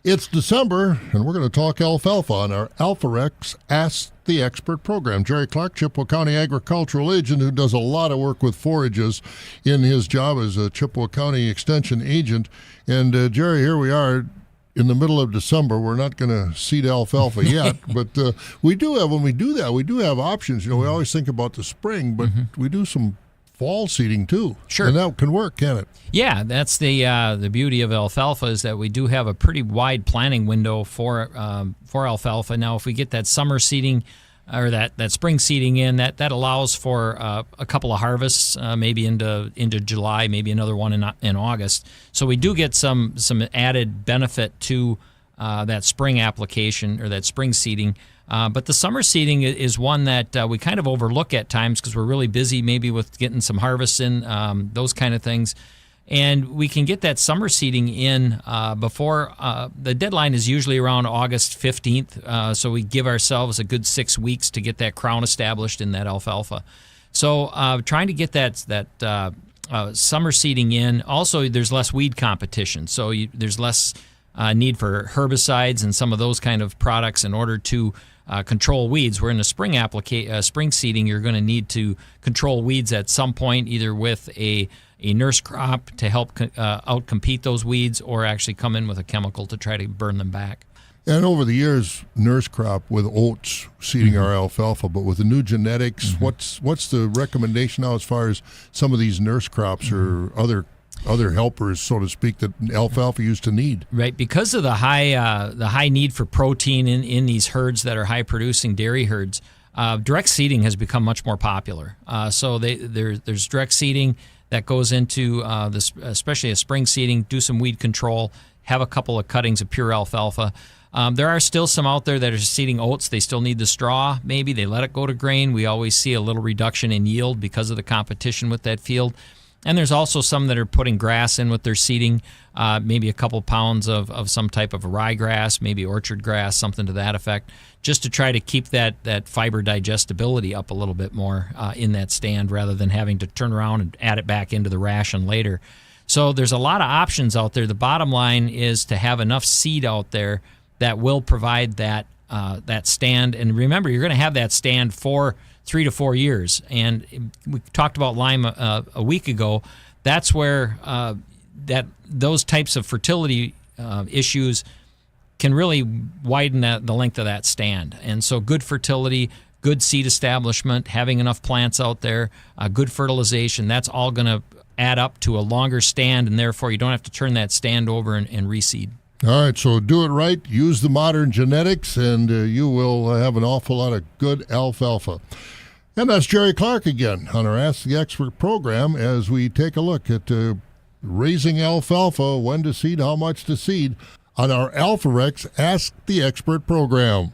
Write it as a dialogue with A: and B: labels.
A: It's December, and we're going to talk alfalfa on our Alfalfa Ask the Expert program. Jerry Clark, Chippewa County agricultural agent who does a lot of work with forages in his job as a Chippewa County extension agent. And Jerry, here we are in the middle of December. We're not going to seed alfalfa yet, but we do have, when we do that, we do have options. You know, we always think about the spring, but we do some fall seeding too.
B: Sure.
A: And that can work, can it?
B: Yeah, that's the beauty of alfalfa, is that we do have a pretty wide planting window for alfalfa. Now, if we get that summer seeding or that spring seeding in, that allows for a couple of harvests, maybe into July, maybe another one in August. So we do get some added benefit to that spring application or that spring seeding. But the summer seeding is one that we kind of overlook at times because we're really busy maybe with getting some harvests in, those kind of things. And we can get that summer seeding in before the deadline is usually around August 15th. So we give ourselves a good 6 weeks to get that crown established in that alfalfa. So trying to get that summer seeding in. Also, there's less weed competition. So there's less need for herbicides and some of those kind of products in order to control weeds. Where in the spring spring seeding, you're going to need to control weeds at some point, either with a nurse crop to help outcompete those weeds, or actually come in with a chemical to try to burn them back.
A: And over the years, nurse crop with oats seeding our alfalfa, but with the new genetics, what's the recommendation now as far as some of these nurse crops or other helpers, so to speak, that alfalfa used to need? Right,
B: because of the high need for protein in these herds that are high producing dairy herds, direct seeding has become much more popular. So there's direct seeding that goes into especially a spring seeding. Do some weed control. Have a couple of cuttings of pure alfalfa. There are still some out there that are seeding oats. They still need the straw. Maybe they let it go to grain. We always see a little reduction in yield because of the competition with that field. And there's also some that are putting grass in with their seeding, maybe a couple pounds of some type of ryegrass, maybe orchard grass, something to that effect, just to try to keep that fiber digestibility up a little bit more in that stand, rather than having to turn around and add it back into the ration later. So there's a lot of options out there. The bottom line is to have enough seed out there that will provide that stand. And remember, you're going to have that stand for 3 to 4 years. And we talked about lime a week ago. That's where those types of fertility issues can really widen the length of that stand. And so good fertility, good seed establishment, having enough plants out there, good fertilization, that's all going to add up to a longer stand, and therefore you don't have to turn that stand over and reseed.
A: All right, so do it right, use the modern genetics, and you will have an awful lot of good alfalfa. And that's Jerry Clark again on our Ask the Expert program as we take a look at raising alfalfa, when to seed, how much to seed, on our Alfalfa Ask the Expert program.